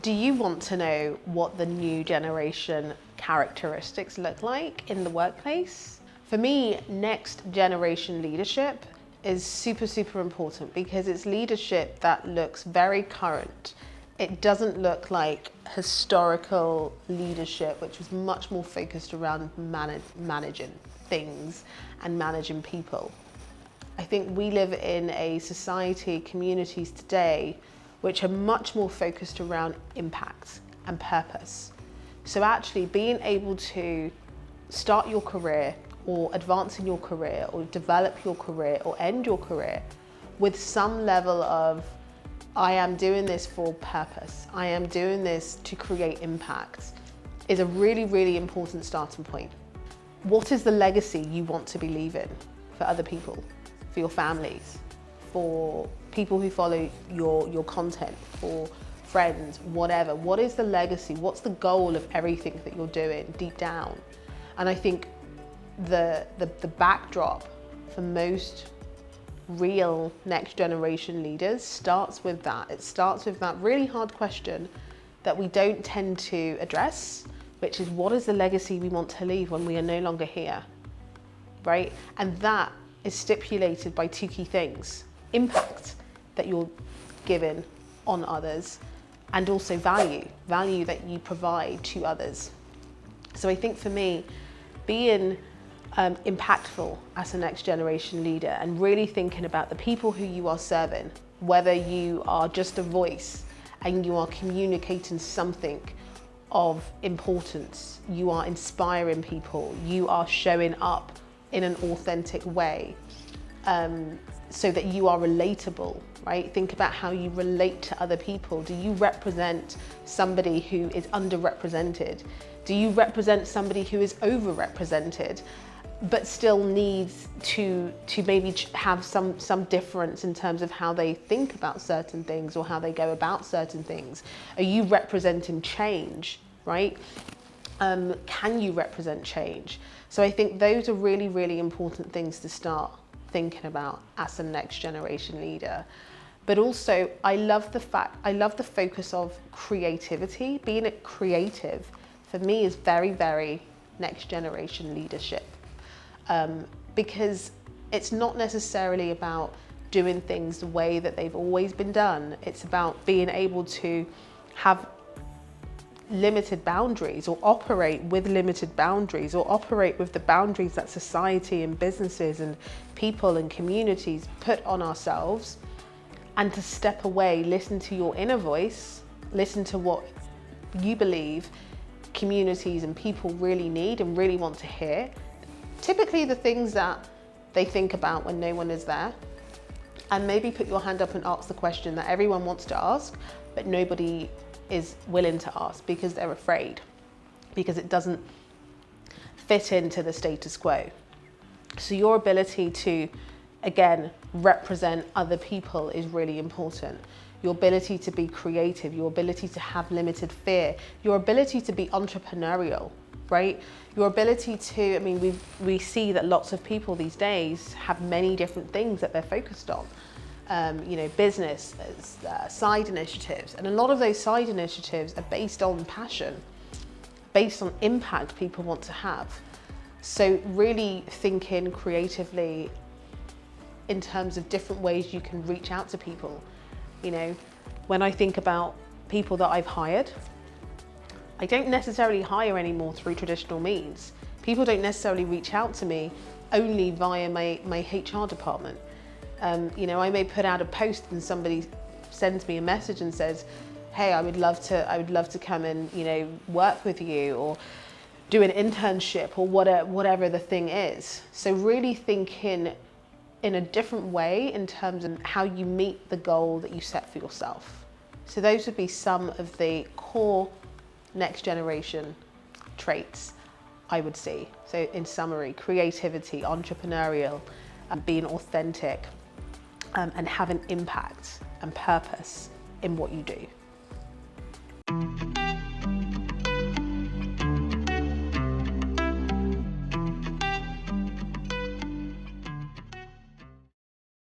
Do you want to know what the new generation characteristics look like in the workplace? For me, next generation leadership is super, super important because it's leadership that looks very current. It doesn't look like historical leadership, which was much more focused around managing things and managing people. I think we live in a society, communities today, which are much more focused around impact and purpose. So actually being able to start your career or advance in your career or develop your career or end your career with some level of, I am doing this for purpose, I am doing this to create impact, is a really, really important starting point. What is the legacy you want to be leaving for other people, for your families, for people who follow your content, for friends, whatever? What is the legacy? What's the goal of everything that you're doing deep down? And I think the backdrop for most real next generation leaders starts with that. It starts with that really hard question that we don't tend to address, which is, what is the legacy we want to leave when we are no longer here, right? And that is stipulated by two key things: impact that you're giving on others, and also value that you provide to others. So I think for me, being impactful as a next generation leader and really thinking about the people who you are serving, whether you are just a voice and you are communicating something of importance, you are inspiring people, you are showing up in an authentic way, so that you are relatable, right? Think about how you relate to other people. Do you represent somebody who is underrepresented? Do you represent somebody who is overrepresented, but still needs to maybe have some difference in terms of how they think about certain things or how they go about certain things? Are you representing change, right? Can you represent change? So I think those are really, really important things to start thinking about as a next generation leader. But also, I love the focus of creativity. Being creative, for me, is very, very next generation leadership. Because it's not necessarily about doing things the way that they've always been done. It's about being able to have limited boundaries, or operate with limited boundaries, or operate with the boundaries that society and businesses and people and communities put on ourselves, and to step away, listen to your inner voice, listen to what you believe communities and people really need and really want to hear. Typically the things that they think about when no one is there, and maybe put your hand up and ask the question that everyone wants to ask, but nobody is willing to ask because they're afraid, because it doesn't fit into the status quo. So your ability to, again, represent other people is really important. Your ability to be creative, your ability to have limited fear, your ability to be entrepreneurial, right? Your ability to, I mean, we see that lots of people these days have many different things that they're focused on. You know, business, side initiatives, and a lot of those side initiatives are based on passion, based on impact people want to have. So really thinking creatively in terms of different ways you can reach out to people. You know, when I think about people that I've hired, I don't necessarily hire anymore through traditional means. People don't necessarily reach out to me only via my HR department. You know, I may put out a post and somebody sends me a message and says, hey, I would love to come and, you know, work with you, or do an internship, or whatever the thing is. So really thinking in a different way in terms of how you meet the goal that you set for yourself. So those would be some of the core next generation traits I would see. So in summary, creativity, entrepreneurial, being authentic, and having impact and purpose in what you do.